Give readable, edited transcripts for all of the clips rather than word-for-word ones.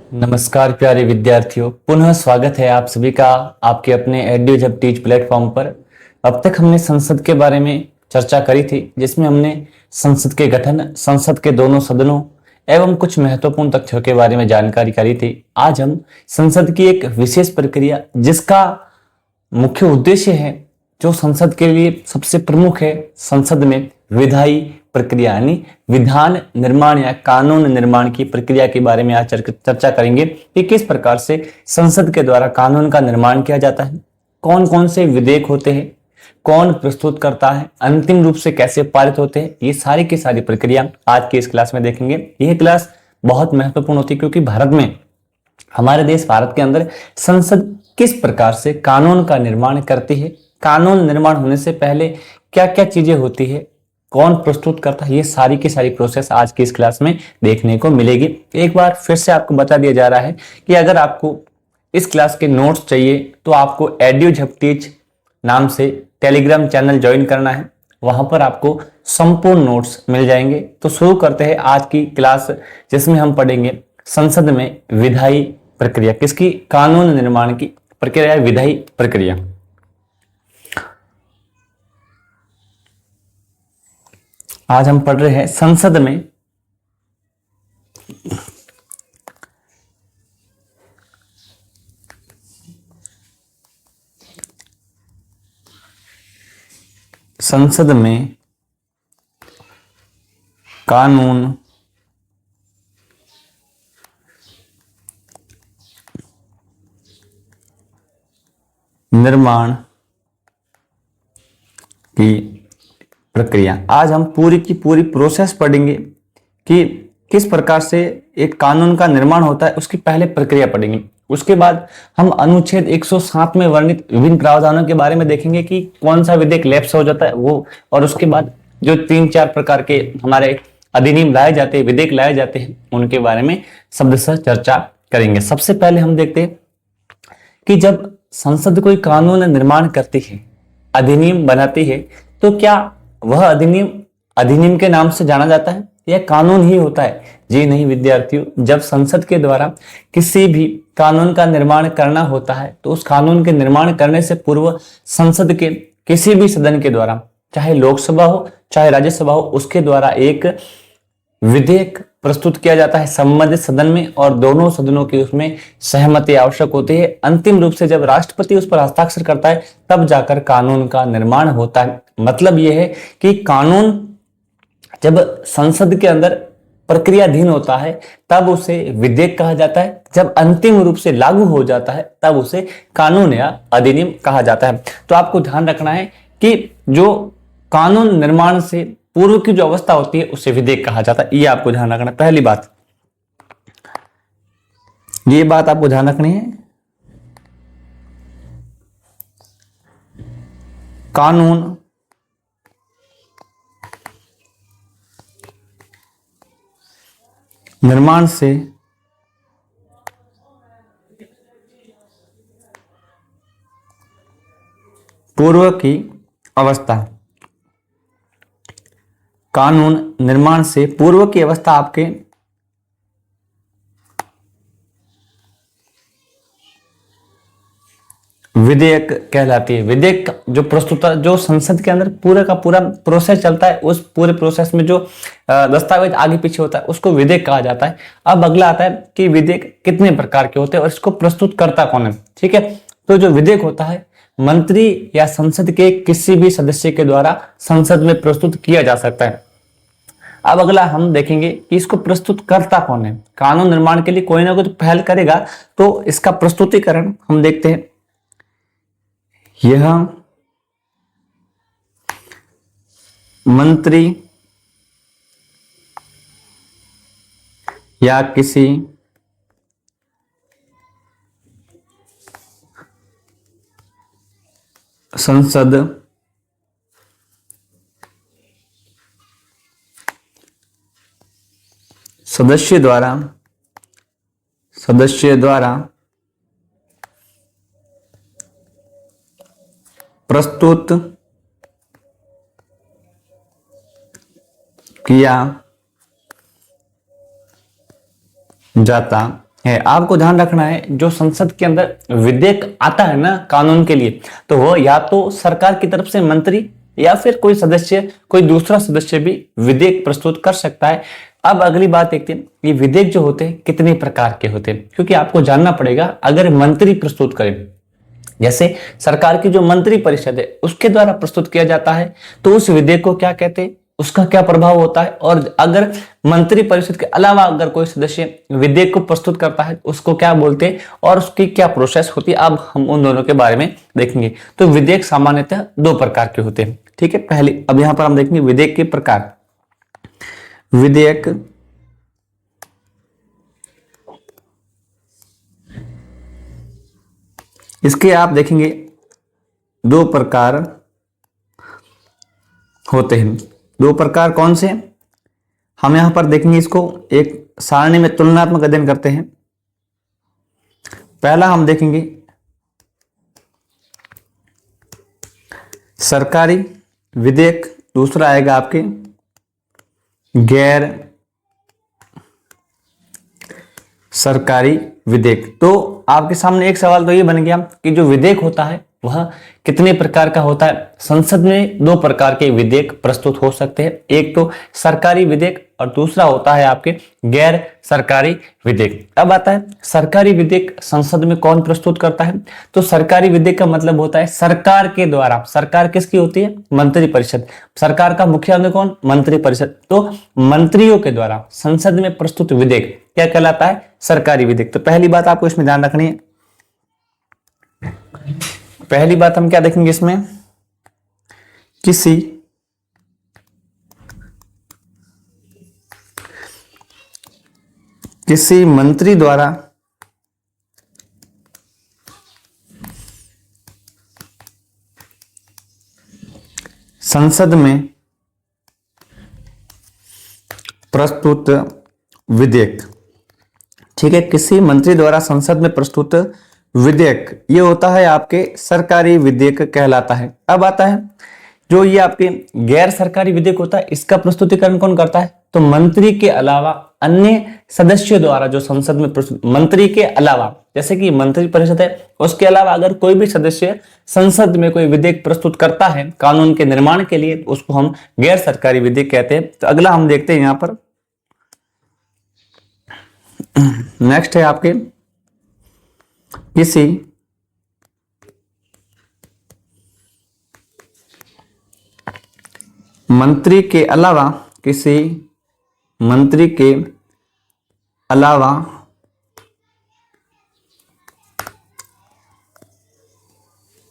नमस्कार प्यारे विद्यार्थियों, पुनः स्वागत है आप सभी का आपके अपने एड्यूजब टीच प्लेटफॉर्म पर। अब तक हमने संसद के बारे में चर्चा करी थी, जिसमें हमने संसद के गठन, संसद के दोनों सदनों एवं कुछ महत्वपूर्ण तथ्यों के बारे में जानकारी करी थी। आज हम संसद की एक विशेष प्रक्रिया, जिसका मुख्य उद्देश्य है, जो संसद के लिए सबसे प्रमुख है, संसद में विधायी प्रक्रिया यानी विधान निर्माण या कानून निर्माण की प्रक्रिया के बारे में आज चर्चा करेंगे कि किस प्रकार से संसद के द्वारा कानून का निर्माण किया जाता है, कौन कौन से विधेयक होते हैं, कौन प्रस्तुत करता है, अंतिम रूप से कैसे पारित होते हैं। ये सारी की सारी प्रक्रिया आज की इस क्लास में देखेंगे। यह क्लास बहुत महत्वपूर्ण होती है क्योंकि भारत में, हमारे देश भारत के अंदर संसद किस प्रकार से कानून का निर्माण करती है, कानून निर्माण होने से पहले क्या क्या चीजें होती है, कौन प्रस्तुत करता है, ये सारी की सारी प्रोसेस आज की इस क्लास में देखने को मिलेगी। एक बार फिर से आपको बता दिया जा रहा है कि अगर आपको इस क्लास के नोट्स चाहिए तो आपको एड्यूजब टीच नाम से टेलीग्राम चैनल ज्वाइन करना है, वहां पर आपको संपूर्ण नोट्स मिल जाएंगे। तो शुरू करते हैं आज की क्लास, जिसमें हम पढ़ेंगे संसद में विधायी प्रक्रिया, किसकी, कानून निर्माण की प्रक्रिया, विधायी प्रक्रिया। आज हम पढ़ रहे हैं संसद में कानून निर्माण की प्रक्रिया। आज हम पूरी की पूरी प्रोसेस पढ़ेंगे कि किस प्रकार से एक कानून का निर्माण होता है, उसकी पहले प्रक्रिया पढ़ेंगे। उसके बाद हम अनुच्छेद 107 में वर्णित विभिन्न प्रावधानों के बारे में देखेंगे कि कौन सा विधेयक लैप्स हो जाता है वो, और उसके बाद जो 3-4 प्रकार के हमारे अधिनियम लाए जाते हैं, विधेयक लाए जाते हैं, उनके बारे में शब्द से चर्चा करेंगे। सबसे पहले हम देखते हैं कि जब संसद कोई कानून निर्माण करती है, अधिनियम बनाती है, तो क्या वह अधिनियम के नाम से जाना जाता है या कानून ही होता है? जी नहीं विद्यार्थियों, जब संसद के द्वारा किसी भी कानून का निर्माण करना होता है तो उस कानून के निर्माण करने से पूर्व संसद के किसी भी सदन के द्वारा, चाहे लोकसभा हो चाहे राज्यसभा हो, उसके द्वारा एक विधेयक प्रस्तुत किया जाता है संबंधित सदन में, और दोनों सदनों की उसमें सहमति आवश्यक होती है। अंतिम रूप से जब राष्ट्रपति उस पर हस्ताक्षर करता है तब जाकर कानून का निर्माण होता है। मतलब यह है कि कानून जब संसद के अंदर प्रक्रियाधीन होता है तब उसे विधेयक कहा जाता है, जब अंतिम रूप से लागू हो जाता है तब उसे कानून या अधिनियम कहा जाता है। तो आपको ध्यान रखना है कि जो कानून निर्माण से पूर्व की जो अवस्था होती है उसे विधेयक कहा जाता है। ये आपको ध्यान रखना है। पहली बात, ये बात आपको ध्यान रखनी है, कानून निर्माण से पूर्व की अवस्था, कानून निर्माण से पूर्व की अवस्था आपके विधेयक कहलाती है। विधेयक जो प्रस्तुत, जो संसद के अंदर पूरा का पूरा प्रोसेस चलता है, उस पूरे प्रोसेस में जो दस्तावेज आगे पीछे होता है उसको विधेयक कहा जाता है। अब अगला आता है कि विधेयक कितने प्रकार के होते हैं और इसको प्रस्तुत करता कौन है। ठीक है, तो जो विधेयक होता है मंत्री या संसद के किसी भी सदस्य के द्वारा संसद में प्रस्तुत किया जा सकता है। अब अगला हम देखेंगे कि इसको प्रस्तुत करता कौन है। कानून निर्माण के लिए कोई ना कोई तो पहल करेगा, तो इसका प्रस्तुतिकरण हम देखते हैं। यह मंत्री या किसी संसद सदस्य द्वारा प्रस्तुत किया जाता है। आपको ध्यान रखना है जो संसद के अंदर विधेयक आता है ना कानून के लिए, तो वो या तो सरकार की तरफ से मंत्री या फिर कोई सदस्य, कोई दूसरा सदस्य भी विधेयक प्रस्तुत कर सकता है। अब अगली बात देखते हैं, ये विधेयक जो होते हैं कितने प्रकार के होते हैं, क्योंकि आपको जानना पड़ेगा। अगर मंत्री प्रस्तुत करें, जैसे सरकार की जो मंत्री परिषद है उसके द्वारा प्रस्तुत किया जाता है, तो उस विधेयक को क्या कहते हैं, उसका क्या प्रभाव होता है। और अगर मंत्री परिषद के अलावा अगर कोई सदस्य विधेयक को प्रस्तुत करता है उसको क्या बोलते हैं और उसकी क्या प्रोसेस होती है, अब हम उन दोनों के बारे में देखेंगे। तो विधेयक सामान्यतः दो प्रकार के होते हैं, ठीक है। पहले अब यहां पर हम देखेंगे विधेयक के प्रकार। विधेयक इसके आप देखेंगे दो प्रकार होते हैं। दो प्रकार कौन से, हम यहां पर देखेंगे इसको एक सारणी में तुलनात्मक अध्ययन करते हैं। पहला हम देखेंगे सरकारी विधेयक, दूसरा आएगा आपके गैर सरकारी विधेयक। तो आपके सामने एक सवाल तो ये बन गया कि जो विधेयक होता है वह कितने प्रकार का होता है। संसद में दो प्रकार के विधेयक प्रस्तुत हो सकते हैं, एक तो सरकारी विधेयक और दूसरा होता है आपके गैर सरकारी विधेयक। अब आता है सरकारी विधेयक संसद में कौन प्रस्तुत करता है। तो सरकारी विधेयक का मतलब होता है सरकार के द्वारा, सरकार किसकी होती है, मंत्री परिषद। सरकार का मुखिया होता है कौन, मंत्री परिषद। तो मंत्रियों के द्वारा संसद में प्रस्तुत विधेयक क्या कहलाता है, सरकारी विधेयक। तो पहली बात आपको इसमें ध्यान रखनी है, पहली बात हम क्या देखेंगे इसमें, किसी मंत्री द्वारा संसद में प्रस्तुत विधेयक, ठीक है। किसी मंत्री द्वारा संसद में प्रस्तुत विधेयक, ये होता है आपके सरकारी विधेयक कहलाता है। अब आता है जो ये आपके गैर सरकारी विधेयक होता है, इसका प्रस्तुतिकरण कौन करता है, तो मंत्री के अलावा अन्य सदस्यों द्वारा जो संसद में प्रस्तुत, मंत्री के अलावा, जैसे कि मंत्री परिषद है उसके अलावा अगर कोई भी सदस्य संसद में कोई विधेयक प्रस्तुत करता है कानून के निर्माण के लिए, तो उसको हम गैर सरकारी विधेयक कहते हैं। तो अगला हम देखते हैं यहां पर, नेक्स्ट है आपके किसी मंत्री के अलावा, किसी मंत्री के अलावा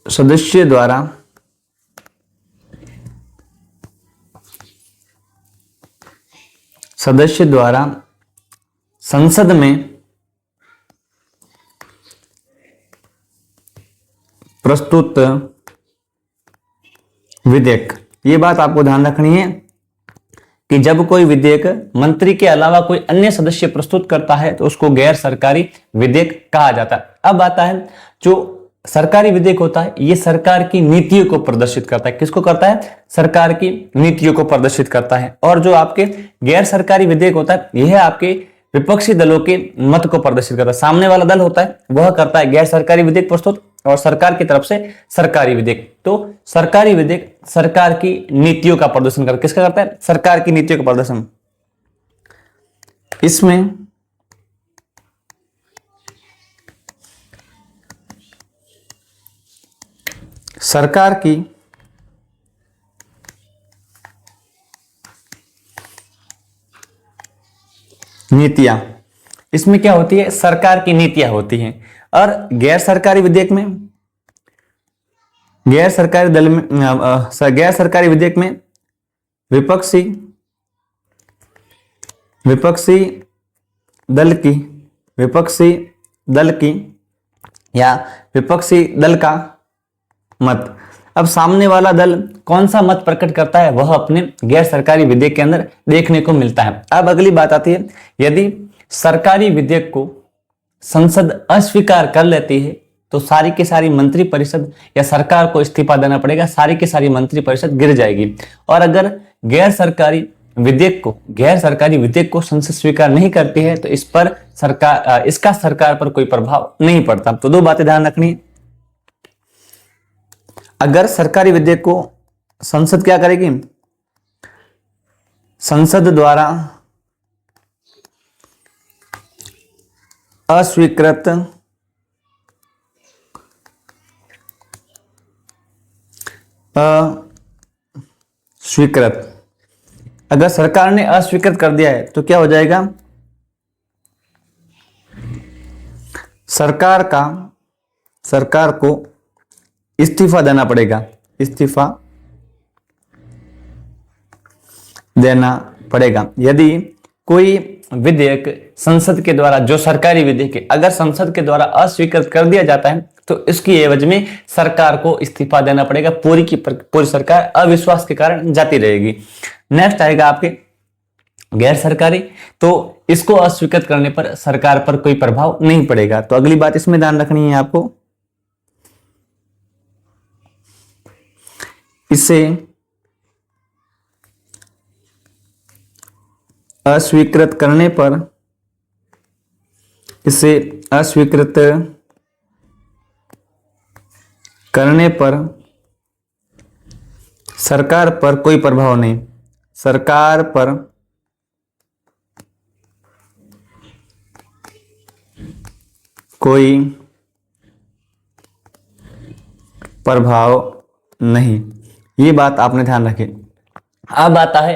सदस्य द्वारा संसद में प्रस्तुत विधेयक। ये बात आपको ध्यान रखनी है कि जब कोई विधेयक मंत्री के अलावा कोई अन्य सदस्य प्रस्तुत करता है तो उसको गैर सरकारी विधेयक कहा जाता है। अब आता है जो सरकारी विधेयक होता है, ये सरकार की नीतियों को प्रदर्शित करता है। किसको करता है, सरकार की नीतियों को प्रदर्शित करता है। और जो आपके गैर सरकारी विधेयक होता है, यह आपके विपक्षी दलों के मत को प्रदर्शित करता है। सामने वाला दल होता है वह करता है गैर सरकारी विधेयक प्रस्तुत और सरकार की तरफ से सरकारी विधेयक। तो सरकारी विधेयक सरकार की नीतियों का प्रदर्शन करता है। किसका करता है, सरकार की नीतियों का प्रदर्शन। इसमें सरकार की नीतियां, इसमें क्या होती है, सरकार की नीतियां होती हैं। और गैर सरकारी विधेयक में, गैर सरकारी विधेयक में विपक्षी दल की या विपक्षी दल का मत। अब सामने वाला दल कौन सा मत प्रकट करता है वह अपने गैर सरकारी विधेयक के अंदर देखने को मिलता है। अब अगली बात आती है, यदि सरकारी विधेयक को संसद अस्वीकार कर लेती है तो सारी की सारी मंत्री परिषद या सरकार को इस्तीफा देना पड़ेगा, सारी की सारी मंत्री परिषद गिर जाएगी। और अगर गैर सरकारी विधेयक को, गैर सरकारी विधेयक को संसद स्वीकार नहीं करती है तो इस पर सरकार, इसका सरकार पर कोई प्रभाव नहीं पड़ता। तो दो बातें ध्यान रखनी है। अगर सरकारी विधेयक को संसद क्या करेगी, संसद द्वारा अस्वीकृत अगर सरकार ने अस्वीकृत कर दिया है तो क्या हो जाएगा, सरकार को इस्तीफा देना पड़ेगा, इस्तीफा देना पड़ेगा। यदि कोई विधेयक संसद के द्वारा, जो सरकारी विधेयक है, अगर संसद के द्वारा अस्वीकृत कर दिया जाता है तो इसकी एवज में सरकार को इस्तीफा देना पड़ेगा, पूरी की पूरी सरकार अविश्वास के कारण जाती रहेगी। नेक्स्ट आएगा आपके गैर सरकारी, तो इसको अस्वीकृत करने पर सरकार पर कोई प्रभाव नहीं पड़ेगा। तो अगली बात इसमें ध्यान रखनी है आपको, इसे अस्वीकृत करने पर, इसे अस्वीकृत करने पर सरकार पर कोई प्रभाव नहीं, सरकार पर कोई प्रभाव नहीं। ये बात आपने ध्यान रखी। अब आता है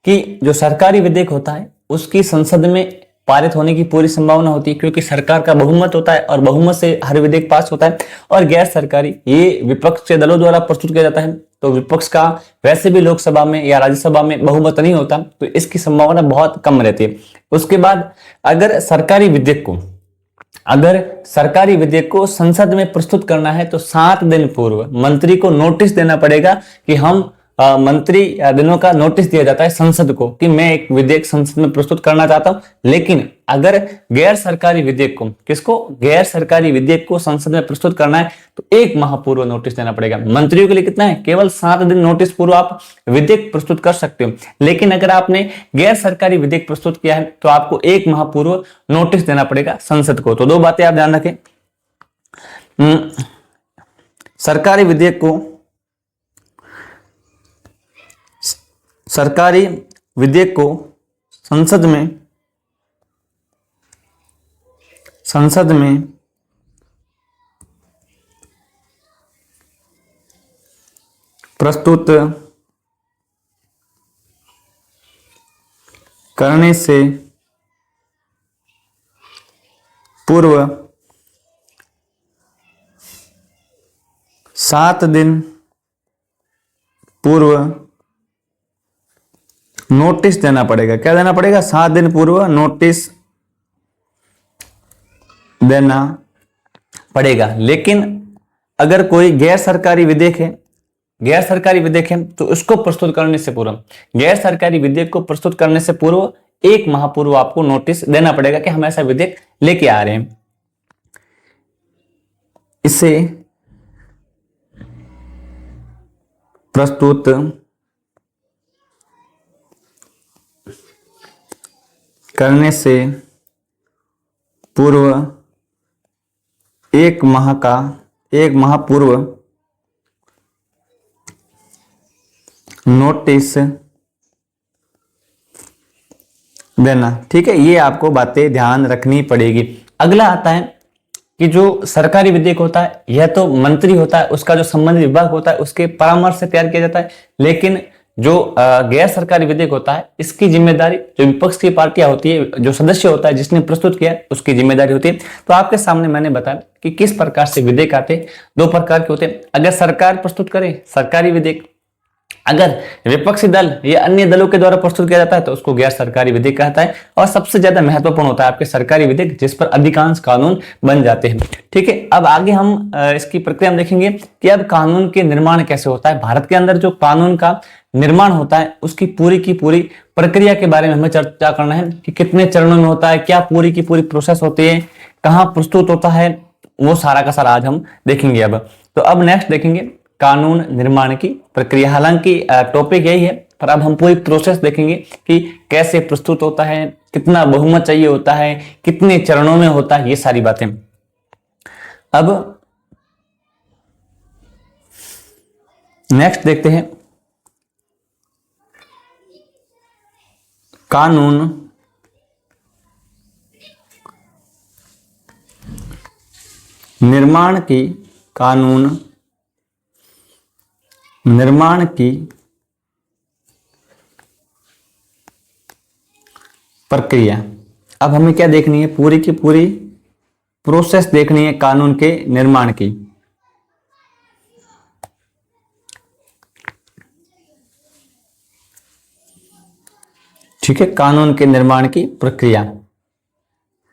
कि जो सरकारी विधेयक होता है उसकी संसद में पारित होने की पूरी संभावना होती है, क्योंकि सरकार का बहुमत होता है और बहुमत से हर विधेयक पास होता है। और गैर सरकारी ये विपक्ष के दलों द्वारा प्रस्तुत किया जाता है, तो विपक्ष का वैसे भी लोकसभा में या राज्यसभा में बहुमत नहीं होता, तो इसकी संभावना बहुत कम रहती है। उसके बाद अगर सरकारी विधेयक को संसद में प्रस्तुत करना है तो 7 दिन पूर्व मंत्री को नोटिस देना पड़ेगा कि हम मंत्री दिनों का नोटिस दिया जाता है संसद को कि मैं एक विधेयक संसद में प्रस्तुत करना चाहता हूं। लेकिन अगर गैर सरकारी विधेयक को संसद में प्रस्तुत करना है तो 1 माह पूर्व नोटिस देना पड़ेगा। मंत्रियों के लिए कितना है, केवल 7 दिन नोटिस पूर्व आप विधेयक प्रस्तुत कर सकते हो। लेकिन अगर आपने गैर सरकारी विधेयक प्रस्तुत किया है तो आपको 1 माह पूर्व नोटिस देना पड़ेगा संसद को। तो 2 बातें आप ध्यान रखें, सरकारी विधेयक को संसद में प्रस्तुत करने से पूर्व 7 दिन पूर्व नोटिस देना पड़ेगा। क्या देना पड़ेगा, 7 दिन पूर्व नोटिस देना पड़ेगा। लेकिन अगर कोई गैर सरकारी विधेयक है तो उसको प्रस्तुत करने से पूर्व, गैर सरकारी विधेयक को प्रस्तुत करने से पूर्व 1 माह पूर्व आपको नोटिस देना पड़ेगा कि हम ऐसा विधेयक लेके आ रहे हैं। इसे प्रस्तुत करने से पूर्व 1 माह पूर्व नोटिस देना। ठीक है, ये आपको बातें ध्यान रखनी पड़ेगी। अगला आता है कि जो सरकारी विधेयक होता है यह तो मंत्री होता है, उसका जो संबंधित विभाग होता है उसके परामर्श से तैयार किया जाता है। लेकिन जो गैर सरकारी विधेयक होता है इसकी जिम्मेदारी जो विपक्ष की पार्टियां होती है, जो सदस्य होता है जिसने प्रस्तुत किया उसकी जिम्मेदारी होती है। तो आपके सामने मैंने बताया कि किस प्रकार से विधेयक आते हैं, 2 प्रकार के होते हैं। अगर सरकार प्रस्तुत करे सरकारी विधेयक, अगर विपक्षी दल या अन्य दलों के द्वारा प्रस्तुत किया जाता है तो उसको गैर सरकारी विधेयक कहता है। और सबसे ज्यादा महत्वपूर्ण होता है आपके सरकारी विधेयक, जिस पर अधिकांश कानून बन जाते हैं। ठीक है, अब आगे हम इसकी प्रक्रिया में देखेंगे कि अब कानून के निर्माण कैसे होता है। भारत के अंदर जो कानून का निर्माण होता है उसकी पूरी की पूरी प्रक्रिया के बारे में हमें चर्चा करना है कि कितने चरणों में होता है, क्या पूरी की पूरी प्रोसेस होती है, कहाँ प्रस्तुत होता है, वो सारा का सारा आज हम देखेंगे। अब नेक्स्ट देखेंगे कानून निर्माण की प्रक्रिया। हालांकि टॉपिक यही है, पर अब हम पूरी प्रोसेस देखेंगे कि कैसे प्रस्तुत होता है, कितना बहुमत चाहिए होता है, कितने चरणों में होता है, ये सारी बातें। अब नेक्स्ट देखते हैं कानून निर्माण की प्रक्रिया। अब हमें क्या देखनी है, पूरी की पूरी प्रोसेस देखनी है कानून के निर्माण की। ठीक है, कानून के निर्माण की प्रक्रिया।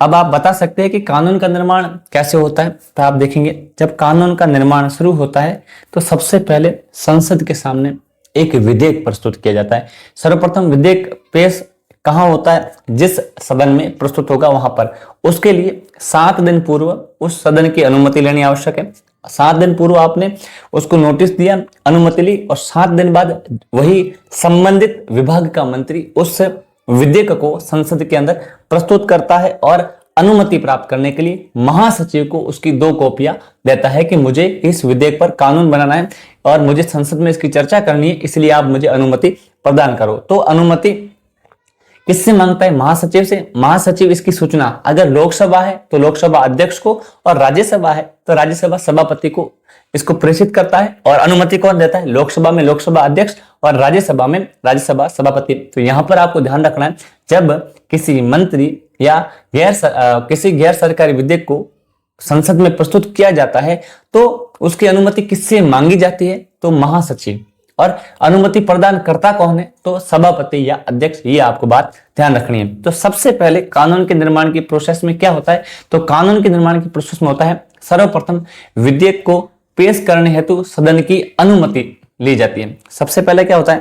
अब आप बता सकते हैं कि कानून का निर्माण कैसे होता है, तो आप देखेंगे जब कानून का निर्माण शुरू होता है तो सबसे पहले संसद के सामने एक विधेयक प्रस्तुत किया जाता है। सर्वप्रथम विधेयक पेश कहाँ होता है, जिस सदन में प्रस्तुत होगा वहां पर। उसके लिए 7 दिन पूर्व उस सदन की अनुमति लेनी आवश्यक है। 7 दिन पूर्व आपने उसको नोटिस दिया, अनुमति ली, और 7 दिन बाद वही संबंधित विभाग का मंत्री उस विधेयक को संसद के अंदर प्रस्तुत करता है और अनुमति प्राप्त करने के लिए महासचिव को उसकी 2 कॉपियां देता है कि मुझे इस विधेयक पर कानून बनाना है और मुझे संसद में इसकी चर्चा करनी है, इसलिए आप मुझे अनुमति प्रदान करो। तो अनुमति किससे मांगता है, महासचिव से। महासचिव इसकी सूचना अगर लोकसभा है तो लोकसभा अध्यक्ष को, और राज्यसभा है तो राज्यसभा सभापति को इसको प्रेषित करता है। और अनुमति कौन देता है, लोकसभा में लोकसभा अध्यक्ष और राज्यसभा में राज्यसभा सभापति। तो यहां पर आपको ध्यान रखना है, जब किसी मंत्री या किसी गैर सरकारी विधेयक को संसद में प्रस्तुत किया जाता है तो उसकी अनुमति किससे मांगी जाती है, तो महासचिव। और अनुमति प्रदान करता कौन है, तो सभापति या अध्यक्ष। ये आपको बात ध्यान रखनी है। तो सबसे पहले कानून के निर्माण की प्रोसेस में क्या होता है, तो कानून के निर्माण की प्रोसेस में होता है सर्वप्रथम विधेयक को पेश करने हेतु सदन की अनुमति ली जाती है। सबसे पहले क्या होता है,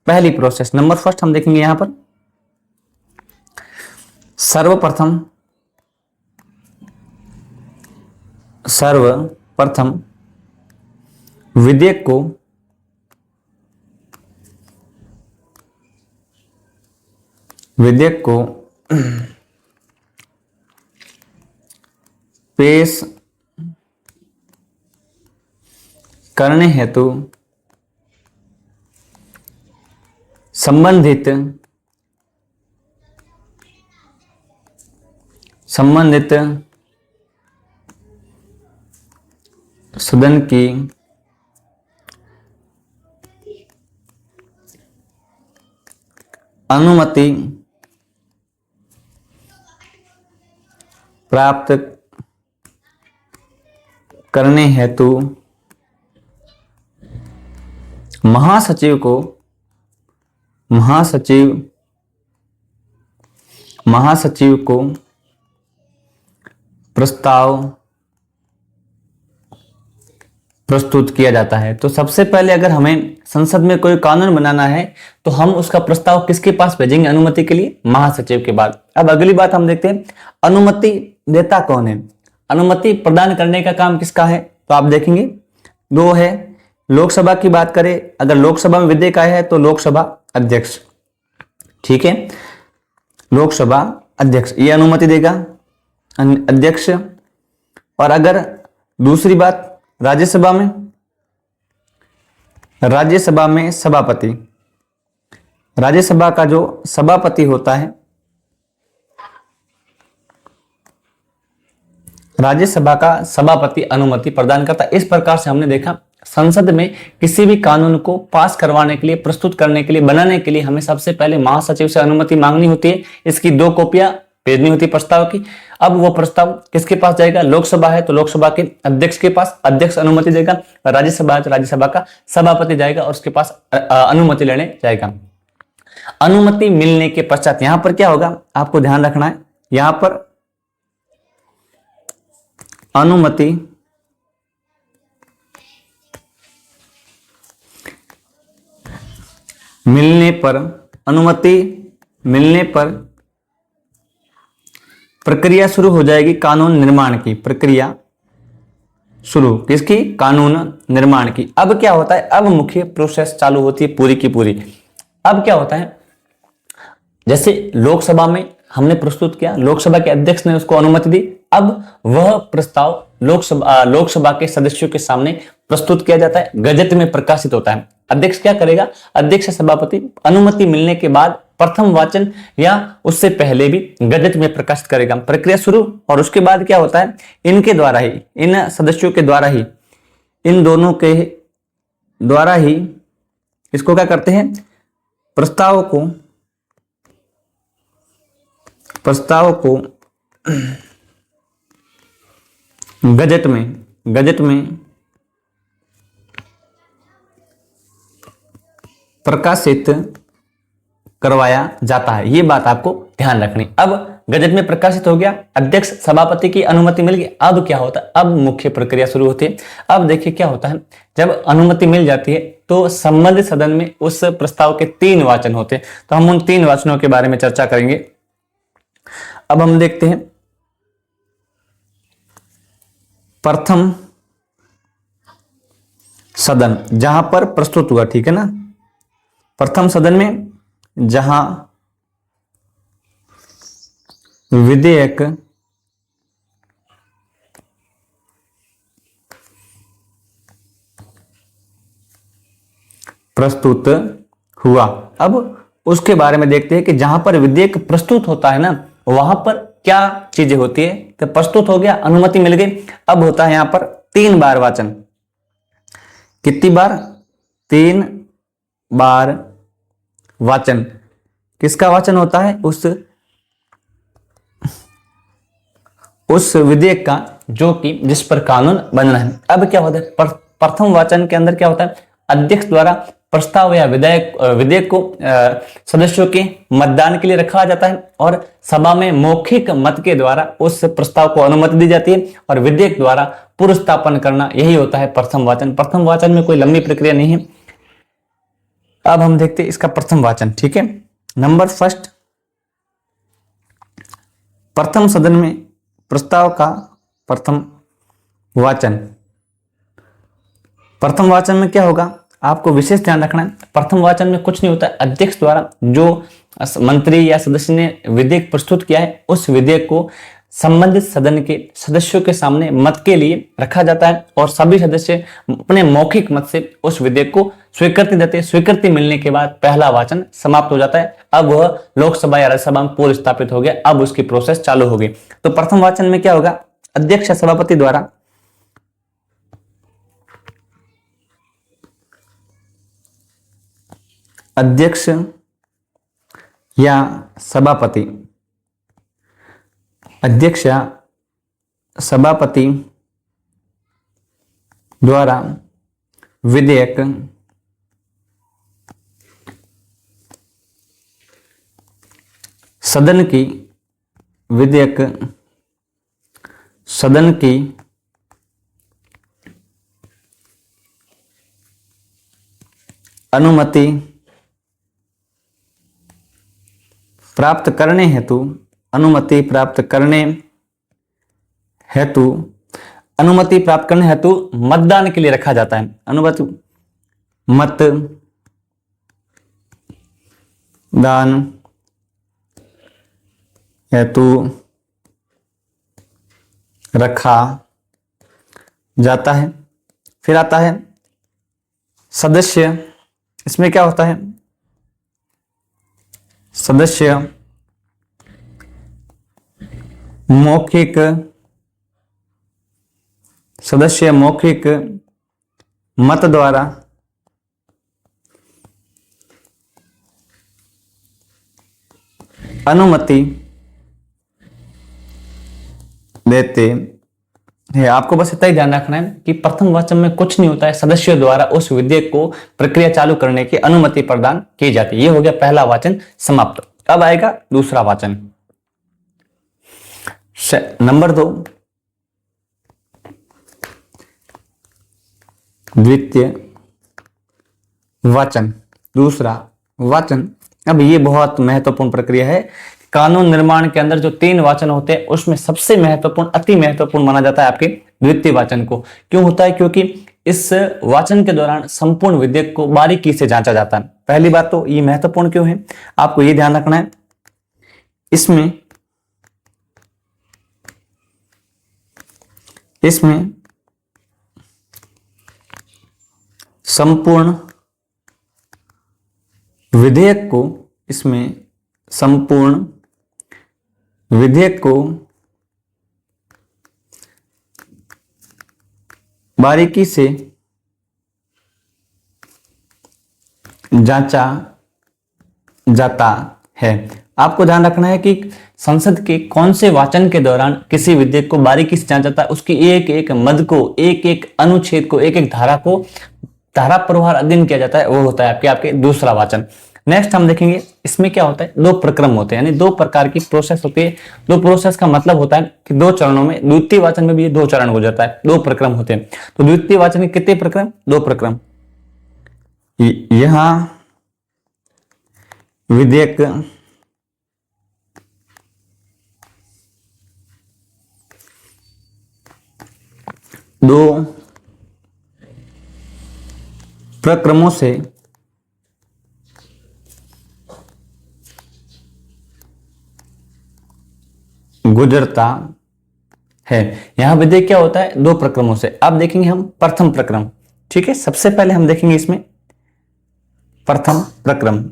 पहली प्रोसेस नंबर फर्स्ट हम देखेंगे यहां पर। सर्वप्रथम विधेयक को पेश करने हेतु संबंधित सदन की अनुमति प्राप्त करने हेतु महासचिव को प्रस्ताव प्रस्तुत किया जाता है। तो सबसे पहले अगर हमें संसद में कोई कानून बनाना है तो हम उसका प्रस्ताव किसके पास भेजेंगे अनुमति के लिए, महासचिव के बाद। अब अगली बात हम देखते हैं, अनुमति देता कौन है। अनुमति प्रदान करने का काम किसका है, तो आप देखेंगे 2 है। लोकसभा की बात करें, अगर लोकसभा में विधेयक आया है तो लोकसभा अध्यक्ष। ठीक है, लोकसभा अध्यक्ष ये अनुमति देगा, अध्यक्ष। और अगर दूसरी बात राज्यसभा में सभापति। राज्यसभा का जो सभापति होता है, राज्यसभा का सभापति अनुमति प्रदान करता है। इस प्रकार से हमने देखा संसद में किसी भी कानून को पास करवाने के लिए, प्रस्तुत करने के लिए, बनाने के लिए हमें सबसे पहले महासचिव से अनुमति मांगनी होती है। इसकी 2 कॉपियां भेजनी होती है प्रस्ताव की। अब वो प्रस्ताव किसके पास जाएगा, लोकसभा है तो लोकसभा के अध्यक्ष के पास, अध्यक्ष अनुमति देगा। राज्यसभा है तो राज्यसभा का सभापति जाएगा और उसके पास अनुमति लेने जाएगा। अनुमति मिलने के पश्चात यहां पर क्या होगा, आपको ध्यान रखना है। यहां पर अनुमति मिलने पर प्रक्रिया शुरू हो जाएगी। कानून निर्माण की प्रक्रिया शुरू किसकी? कानून निर्माण की। अब क्या होता है? अब मुख्य प्रोसेस चालू होती है पूरी की पूरी। अब क्या होता है, जैसे लोकसभा में हमने प्रस्तुत किया, लोकसभा के अध्यक्ष ने उसको अनुमति दी, अब वह प्रस्ताव लोकसभा के सदस्यों के सामने प्रस्तुत किया जाता है, गजट में प्रकाशित होता है। अध्यक्ष क्या करेगा? अध्यक्ष सभापति अनुमति मिलने के बाद प्रथम वाचन या उससे पहले भी गजट में प्रकाशित करेगा। प्रक्रिया शुरू। और उसके बाद क्या होता है, इनके द्वारा ही, इन सदस्यों के द्वारा ही, इन दोनों के द्वारा ही इसको क्या करते हैं, प्रस्ताव को गजट में प्रकाशित करवाया जाता है। ये बात आपको ध्यान रखनी। अब गजट में प्रकाशित हो गया, अध्यक्ष सभापति की अनुमति मिल गई। अब क्या होता है? अब मुख्य प्रक्रिया शुरू होती है। अब देखिए क्या होता है, जब अनुमति मिल जाती है तो संबंधित सदन में उस प्रस्ताव के 3 वाचन होते हैं। तो हम उन 3 वाचनों के बारे में चर्चा करेंगे। अब हम देखते हैं प्रथम सदन जहां पर प्रस्तुत हुआ, ठीक है ना, प्रथम सदन में जहां विधेयक प्रस्तुत हुआ। अब उसके बारे में देखते हैं कि जहां पर विधेयक प्रस्तुत होता है ना, वहां पर क्या चीजें होती है। तो प्रस्तुत हो गया, अनुमति मिल गई, अब होता है यहां पर 3 बार वाचन। कितनी बार? 3 बार वाचन। किसका वाचन होता है? उस विधेयक का जो कि जिस पर कानून बनना है। अब क्या होता है, प्रथम वाचन के अंदर क्या होता है, अध्यक्ष द्वारा प्रस्ताव या विधेयक को सदस्यों के मतदान के लिए रखा जाता है और सभा में मौखिक मत के द्वारा उस प्रस्ताव को अनुमति दी जाती है और विधेयक द्वारा पुरस्थापन करना, यही होता है प्रथम वाचन। प्रथम वाचन में कोई लंबी प्रक्रिया नहीं है। अब हम देखते हैं इसका प्रथम वाचन, ठीक है। नंबर फर्स्ट, प्रथम सदन में प्रस्ताव का प्रथम वाचन। प्रथम वाचन में क्या होगा, आपको विशेष ध्यान रखना है। प्रथम वाचन में कुछ नहीं होता है, अध्यक्ष द्वारा जो मंत्री या सदस्य ने विधेयक प्रस्तुत किया है उस विधेयक को संबंधित सदन के सदस्यों के सामने मत के लिए रखा जाता है और सभी सदस्य अपने मौखिक मत से उस विधेयक को स्वीकृति देते हैं। स्वीकृति मिलने के बाद पहला वाचन समाप्त हो जाता है। अब वह लोकसभा या राज्यसभा में पूर्व स्थापित हो गया, अब उसकी प्रोसेस चालू होगी। तो प्रथम वाचन में क्या होगा, अध्यक्ष या सभापति द्वारा अध्यक्ष या सभापति द्वारा विधेयक सदन की अनुमति प्राप्त करने हेतु मतदान के लिए रखा जाता है। मतदान हेतु रखा जाता है। फिर आता है सदस्य। इसमें क्या होता है, सदस्य मौखिक मत द्वारा अनुमति देते है। आपको बस इतना ही ध्यान रखना है कि प्रथम वाचन में कुछ नहीं होता है, सदस्यों द्वारा उस विधेयक को प्रक्रिया चालू करने की अनुमति प्रदान की जाती है। ये हो गया पहला वाचन समाप्त। अब आएगा दूसरा वाचन। नंबर 2, द्वितीय वाचन, दूसरा वाचन। अब ये बहुत महत्वपूर्ण प्रक्रिया है। कानून निर्माण के अंदर जो 3 वाचन होते हैं उसमें सबसे महत्वपूर्ण, अति महत्वपूर्ण माना जाता है आपके द्वितीय वाचन को। क्यों होता है? क्योंकि इस वाचन के दौरान संपूर्ण विधेयक को बारीकी से जांचा जाता है। पहली बात तो ये महत्वपूर्ण क्यों है, आपको ये ध्यान रखना है, इसमें संपूर्ण विधेयक को बारीकी से जांचा जाता है। आपको ध्यान रखना है कि संसद के कौन से वाचन के दौरान किसी विधेयक को बारीकी से जांचा जाता है, उसकी एक एक मद को, एक एक अनुच्छेद को, एक एक धारा को धारा प्रभार अध्ययन किया जाता है, वो होता है आपके दूसरा वाचन। नेक्स्ट हम देखेंगे इसमें क्या होता है, दो प्रक्रम होते हैं, यानी दो प्रकार की प्रोसेस होती है। दो प्रोसेस का मतलब होता है कि दो चरणों में, द्वितीय वाचन में भी ये दो चरण गुजरता है, दो प्रक्रम होते हैं। तो द्वितीय वाचन के कितने प्रक्रम? दो प्रक्रम। यहां विधेयक दो प्रक्रमों से गुजरता है। यहां विधेयक क्या होता है? दो प्रक्रमों से। अब देखेंगे हम प्रथम प्रक्रम, ठीक है। सबसे पहले हम देखेंगे इसमें प्रथम प्रक्रम।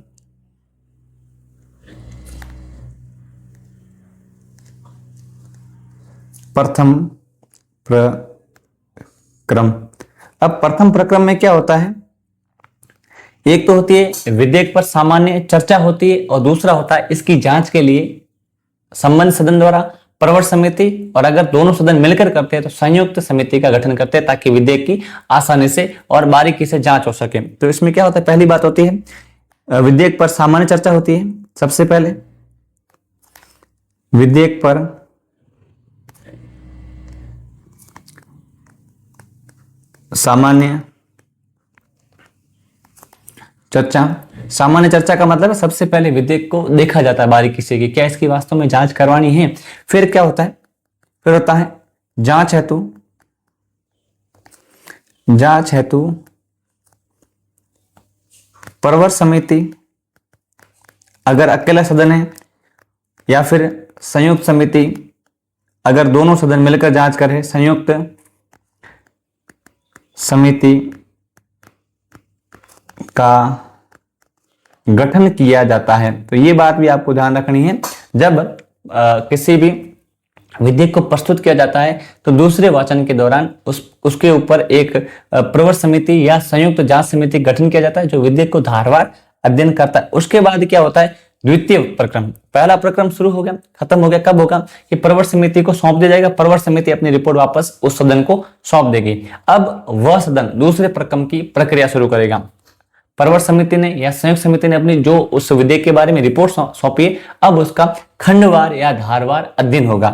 प्रथम प्रक्रम। अब प्रथम प्रक्रम में क्या होता है, एक तो होती है विधेयक पर सामान्य चर्चा होती है, और दूसरा होता है इसकी जांच के लिए संबंध सदन द्वारा प्रवर समिति, और अगर दोनों सदन मिलकर करते हैं तो संयुक्त समिति का गठन करते हैं, ताकि विधेयक की आसानी से और बारीकी से जांच हो सके। तो इसमें क्या होता है, पहली बात होती है विधेयक पर सामान्य चर्चा होती है। सबसे पहले विधेयक पर सामान्य चर्चा। सामान्य चर्चा का मतलब है सबसे पहले विधेयक को देखा जाता है बारीकी से कि क्या इसकी वास्तव में जांच करवानी है। फिर क्या होता है, फिर होता है जांच हेतु प्रवर समिति, अगर अकेला सदन है, या फिर संयुक्त समिति अगर दोनों सदन मिलकर जांच करे, संयुक्त समिति का गठन किया जाता है। तो ये बात भी आपको ध्यान रखनी है, जब किसी भी विधेयक को प्रस्तुत किया जाता है तो दूसरे वाचन के दौरान उसके ऊपर एक प्रवर समिति या संयुक्त जांच समिति गठन किया जाता है, जो विधेयक को धारवार अध्ययन करता है। उसके बाद क्या होता है, द्वितीय प्रक्रम। पहला प्रक्रम शुरू हो गया, खत्म हो गया, कब होगा कि प्रवर समिति को सौंप दिया जाएगा, प्रवर समिति अपनी रिपोर्ट वापस उस सदन को सौंप देगी। अब वह सदन दूसरे प्रक्रम की प्रक्रिया शुरू करेगा। प्रवर समिति ने या संयुक्त समिति ने अपनी जो उस विधेयक के बारे में रिपोर्ट सौंपी, अब उसका खंडवार या धारवार अध्ययन होगा।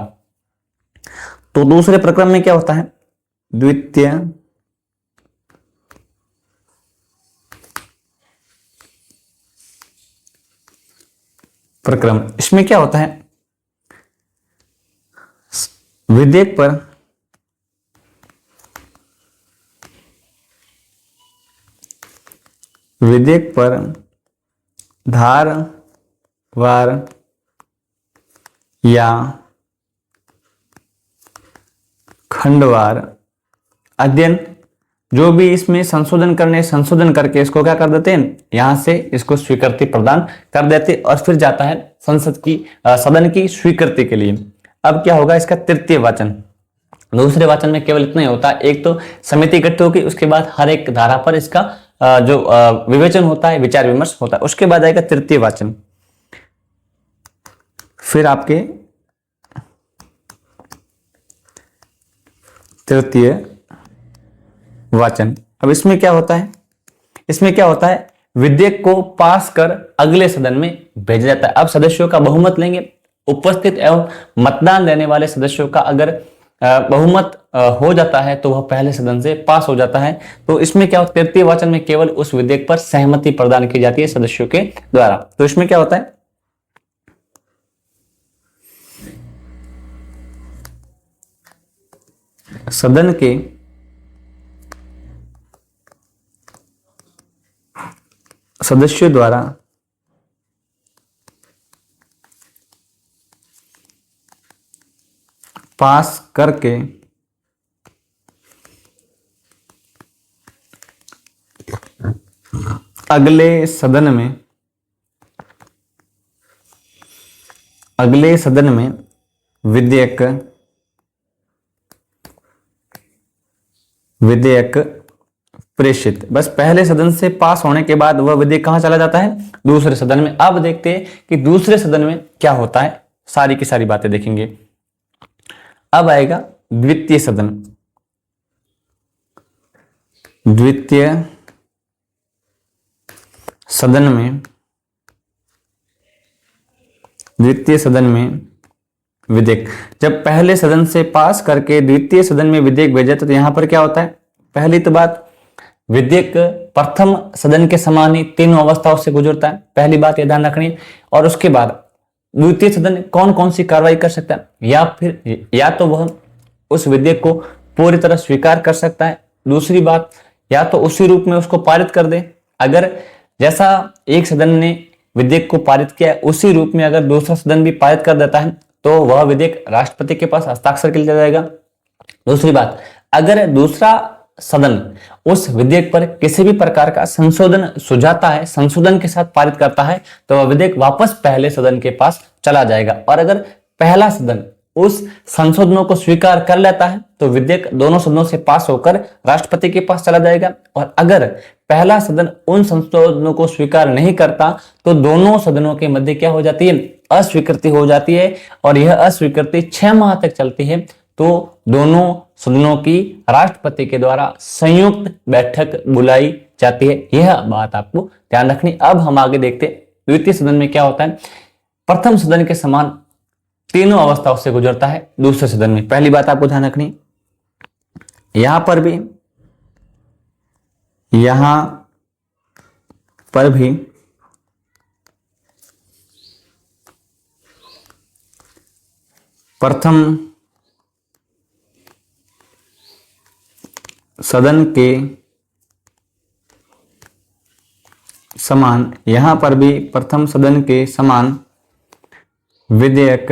तो दूसरे प्रक्रम में क्या होता है, द्वितीय प्रक्रम। इसमें क्या होता है, विधेयक पर धारवार या खंडवार अध्ययन, जो भी इसमें संशोधन करके इसको क्या कर देते हैं, यहां से इसको स्वीकृति प्रदान कर देते, और फिर जाता है सदन की स्वीकृति के लिए। अब क्या होगा, इसका तृतीय वाचन। दूसरे वाचन में केवल इतना ही होता है, एक तो समिति गठित होगी, उसके बाद हर एक धारा पर इसका जो विवेचन होता है, विचार विमर्श होता है, उसके बाद आएगा तृतीय वाचन। फिर आपके तृतीय वाचन। अब इसमें क्या होता है, विधेयक को पास कर अगले सदन में भेजा जाता है। अब सदस्यों का बहुमत लेंगे, उपस्थित एवं मतदान देने वाले सदस्यों का अगर बहुमत हो जाता है तो वह पहले सदन से पास हो जाता है। तो इसमें क्या होता है, तृतीय वाचन में केवल उस विधेयक पर सहमति प्रदान की जाती है सदस्यों के द्वारा। तो इसमें क्या होता है, सदन के सदस्यों द्वारा पास करके अगले सदन में विधेयक प्रेषित। बस पहले सदन से पास होने के बाद वह विधेयक कहां चला जाता है? दूसरे सदन में। अब देखते हैं कि दूसरे सदन में क्या होता है, सारी की सारी बातें देखेंगे। अब आएगा द्वितीय सदन। द्वितीय सदन में विधेयक जब पहले सदन से पास करके द्वितीय सदन में विधेयक भेजा तो यहां पर क्या होता है? पहली तो बात, विधेयक प्रथम सदन के समान ही तीनों अवस्थाओं से गुजरता है, पहली बात यह ध्यान रखनी। और उसके बाद द्वितीय सदन कौन कौन सी कार्रवाई कर सकता है? या तो वह उस विधेयक को पूरी तरह स्वीकार कर सकता है, दूसरी बात या तो उसी रूप में उसको पारित कर दे। अगर जैसा एक सदन ने विधेयक को पारित किया उसी रूप में अगर दूसरा सदन भी पारित कर देता है तो वह विधेयक राष्ट्रपति के पास हस्ताक्षर के लिए जाएगा। दूसरी बात, अगर दूसरा सदन उस विधेयक पर किसी भी प्रकार का संशोधन सुझाता है, संशोधन के साथ पारित करता है, तो वह विधेयक वापस पहले सदन के पास चला जाएगा। और अगर पहला सदन उस संशोधनों को स्वीकार कर लेता है तो विधेयक दोनों सदनों से पास होकर राष्ट्रपति के पास चला जाएगा। और अगर पहला सदन उन संशोधनों को स्वीकार नहीं करता तो दोनों सदनों के मध्य क्या हो जाती है? अस्वीकृति हो जाती है। और यह अस्वीकृति 6 माह तक चलती है। तो दोनों सदनों की राष्ट्रपति के द्वारा संयुक्त बैठक बुलाई जाती है। यह बात आपको ध्यान रखनी। अब हम आगे देखते हैं द्वितीय सदन में क्या होता है। प्रथम सदन के समान तीनों अवस्थाओं से गुजरता है दूसरे सदन में। पहली बात आपको ध्यान रखनी, यहां पर भी प्रथम सदन के समान, यहां पर भी प्रथम सदन के समान विधेयक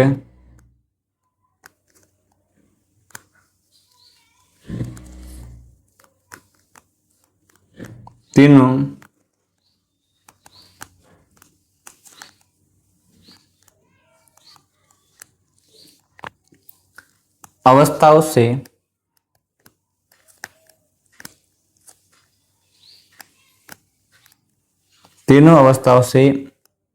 तीनों अवस्थाओं से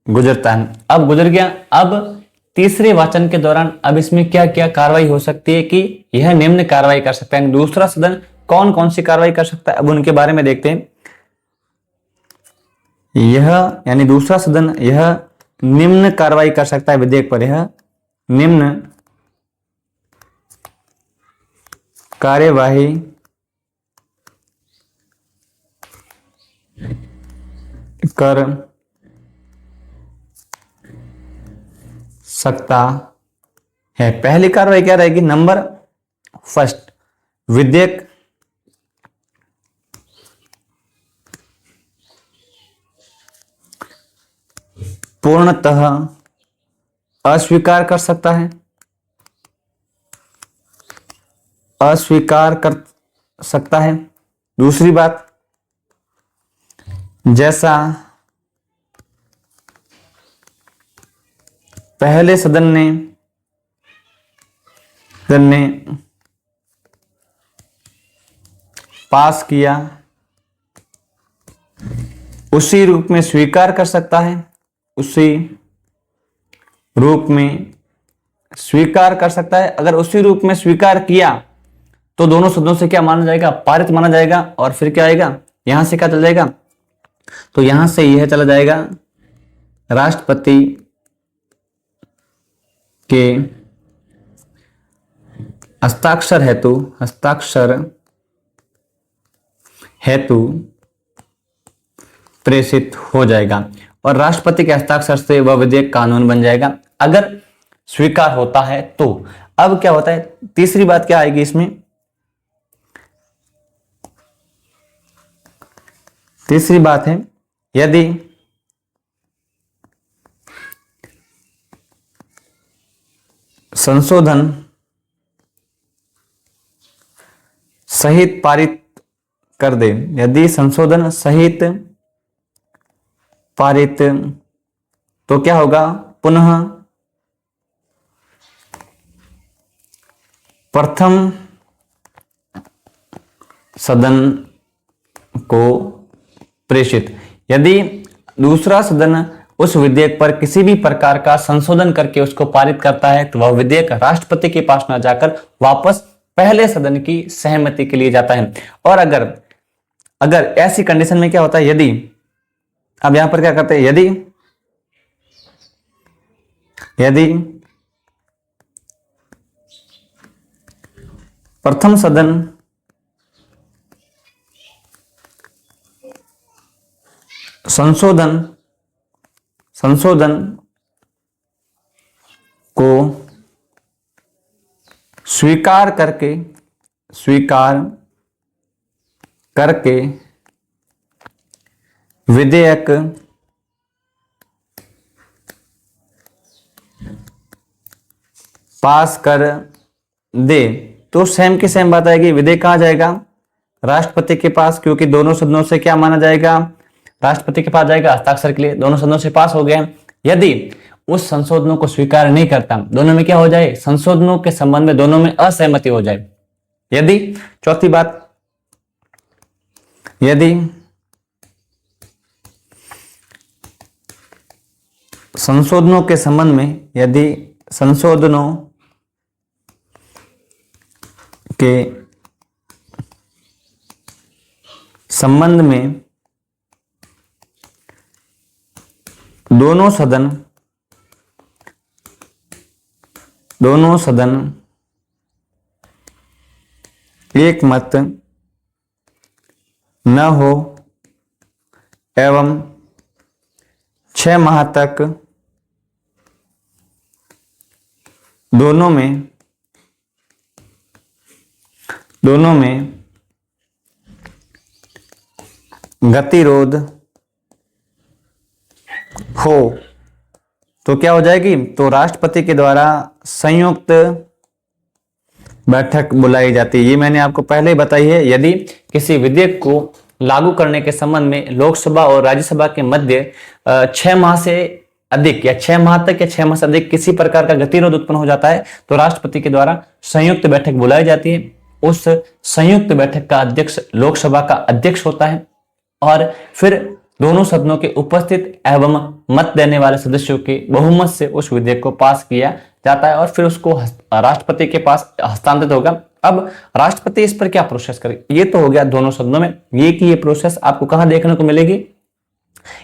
गुजरता है। अब गुजर गया। अब तीसरे वाचन के दौरान अब इसमें क्या क्या कार्रवाई हो सकती है कि यह निम्न कार्रवाई कर सकता है। दूसरा सदन कौन कौन सी कार्रवाई कर सकता है, अब उनके बारे में देखते हैं। यह यानी दूसरा सदन यह निम्न कार्रवाई कर सकता है विधेयक पर। यह निम्न कार्यवाही कर सकता है। पहली कार्रवाई क्या रहेगी? नंबर फर्स्ट, विधेयक पूर्णतः अस्वीकार कर सकता है, दूसरी बात, जैसा पहले सदन ने पास किया उसी रूप में स्वीकार कर सकता है, अगर उसी रूप में स्वीकार किया तो दोनों सदनों से क्या माना जाएगा? पारित माना जाएगा। और फिर क्या आएगा? यहां से क्या चला जाएगा? तो यहां से यह चला जाएगा राष्ट्रपति के हस्ताक्षर हेतु प्रेषित हो जाएगा। और राष्ट्रपति के हस्ताक्षर से वह विधेयक कानून बन जाएगा अगर स्वीकार होता है तो। अब क्या होता है? तीसरी बात क्या आएगी इसमें? तीसरी बात है, यदि संशोधन सहित पारित कर दे, यदि संशोधन सहित पारित, तो क्या होगा, पुनः प्रथम सदन को प्रेषित। यदि दूसरा सदन उस विधेयक पर किसी भी प्रकार का संशोधन करके उसको पारित करता है तो वह विधेयक राष्ट्रपति के पास न जाकर वापस पहले सदन की सहमति के लिए जाता है। और अगर अगर ऐसी कंडीशन में क्या होता है, यदि, अब यहां पर क्या करते हैं, यदि प्रथम सदन संशोधन को स्वीकार करके विधेयक पास कर दे, तो सेम की सेम बात आएगी, विधेयक कहां जाएगा, राष्ट्रपति के पास, क्योंकि दोनों सदनों से क्या माना जाएगा, राष्ट्रपति के पास जाएगा हस्ताक्षर के लिए, दोनों सदनों से पास हो गए। यदि उस संशोधनों को स्वीकार नहीं करता, दोनों में क्या हो जाए, संशोधनों के संबंध में दोनों में असहमति हो जाए। यदि, चौथी बात, यदि संशोधनों के संबंध में, यदि संशोधनों के संबंध में दोनों सदन एक मत न हो एवं 6 माह तक दोनों में गतिरोध हो, तो क्या हो जाएगी, तो राष्ट्रपति के द्वारा संयुक्त बैठक बुलाई जाती है। ये मैंने आपको पहले ही बताई है। यदि किसी विधेयक को लागू करने के संबंध में लोकसभा और राज्यसभा के मध्य 6 माह से अधिक या 6 माह तक या 6 माह से अधिक किसी प्रकार का गतिरोध उत्पन्न हो जाता है तो राष्ट्रपति के द्वारा संयुक्त बैठक बुलाई जाती है। उस संयुक्त बैठक का अध्यक्ष लोकसभा का अध्यक्ष होता है और फिर दोनों सदनों के उपस्थित एवं मत देने वाले सदस्यों के बहुमत से उस विधेयक को पास किया जाता है और फिर उसको राष्ट्रपति के पास हस्तांतरित होगा। अब राष्ट्रपति इस पर क्या प्रोसेस करेगा, ये तो हो गया दोनों सदनों में। ये प्रोसेस आपको कहां देखने को मिलेगी,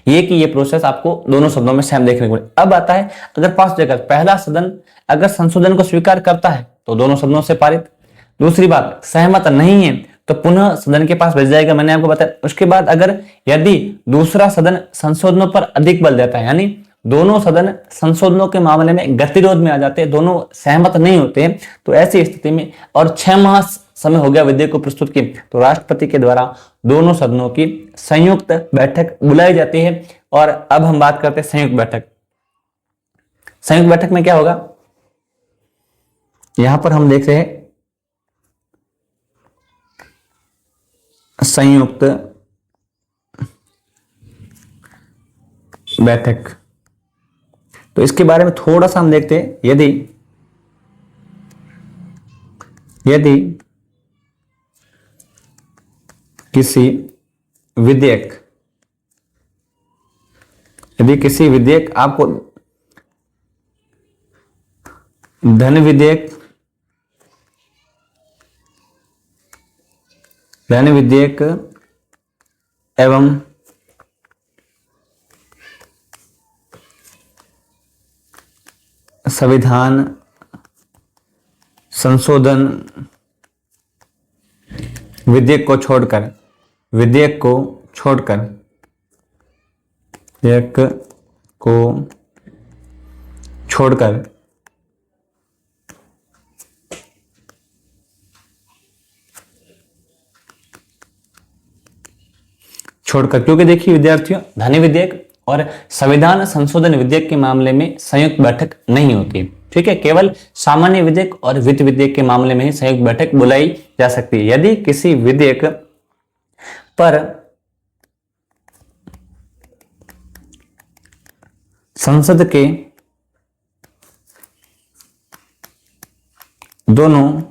ये प्रोसेस आपको दोनों सदनों में सेम देखने को मिलेगा। अब आता है, अगर पास जगह पहला सदन अगर संशोधन को स्वीकार करता है तो दोनों सदनों से पारित, दूसरी बात सहमत नहीं है तो पुनः सदन के पास भेज जाएगा, मैंने आपको बताया। उसके बाद अगर यदि दूसरा सदन संशोधनों पर अधिक बल देता है, यानी दोनों सदन संशोधनों के मामले में गतिरोध में आ जाते हैं, दोनों सहमत नहीं होते हैं, तो ऐसी स्थिति में और 6 माह समय हो गया विधेयक को प्रस्तुत की, तो राष्ट्रपति के द्वारा दोनों सदनों की संयुक्त बैठक बुलाई जाती है। और अब हम बात करते हैं संयुक्त बैठक। संयुक्त बैठक में क्या होगा, यहां पर हम देख रहे हैं संयुक्त बैठक, तो इसके बारे में थोड़ा सा हम देखते हैं। यदि किसी विधेयक आपको धन विधेयक एवं संविधान संशोधन विधेयक को छोड़कर छोड़कर, क्योंकि देखिए विद्यार्थियों, धन विधेयक और संविधान संशोधन विधेयक के मामले में संयुक्त बैठक नहीं होती। ठीक है, केवल सामान्य विधेयक और वित्त विधेयक के मामले में ही संयुक्त बैठक बुलाई जा सकती है। यदि किसी विधेयक पर संसद के दोनों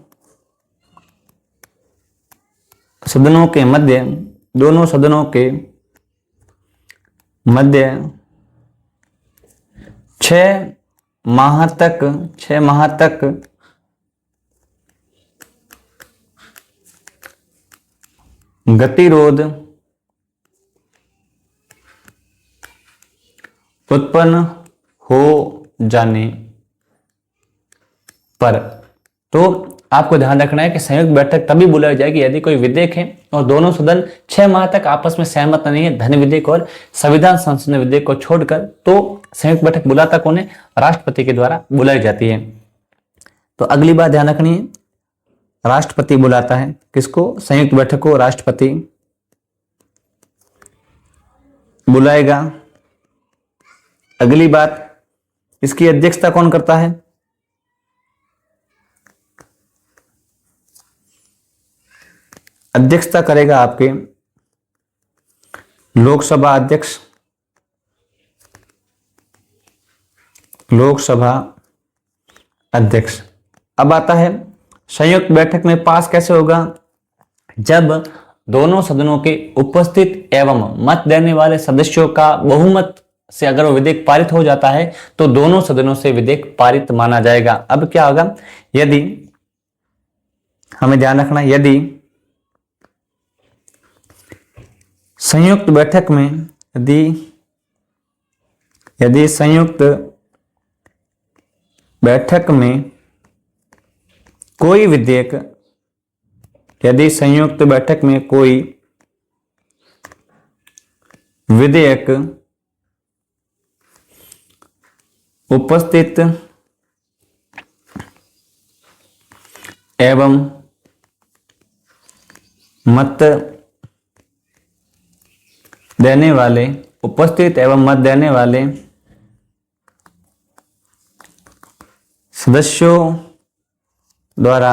सदनों के मध्य 6 माह तक गतिरोध उत्पन्न हो जाने पर, तो आपको ध्यान रखना है कि संयुक्त बैठक तभी बुलाई जाएगी यदि कोई विधेयक है और दोनों सदन 6 माह तक आपस में सहमत नहीं है, धन विधेयक और संविधान संशोधन विधेयक को छोड़कर, तो संयुक्त बैठक बुलाता कौन है? राष्ट्रपति के द्वारा बुलाई जाती है। तो अगली बात ध्यान रखनी है, राष्ट्रपति बुलाता है किसको? संयुक्त बैठक को राष्ट्रपति बुलाएगा। अगली बात, इसकी अध्यक्षता कौन करता है? अध्यक्षता करेगा आपके लोकसभा अध्यक्ष। अब आता है संयुक्त बैठक में पास कैसे होगा? जब दोनों सदनों के उपस्थित एवं मत देने वाले सदस्यों का बहुमत से अगर वो विधेयक पारित हो जाता है तो दोनों सदनों से विधेयक पारित माना जाएगा। अब क्या होगा? यदि, हमें ध्यान रखना, यदि संयुक्त बैठक में यदि संयुक्त बैठक में कोई विधेयक, यदि संयुक्त बैठक में कोई विधेयक उपस्थित एवं मत देने वाले सदस्यों द्वारा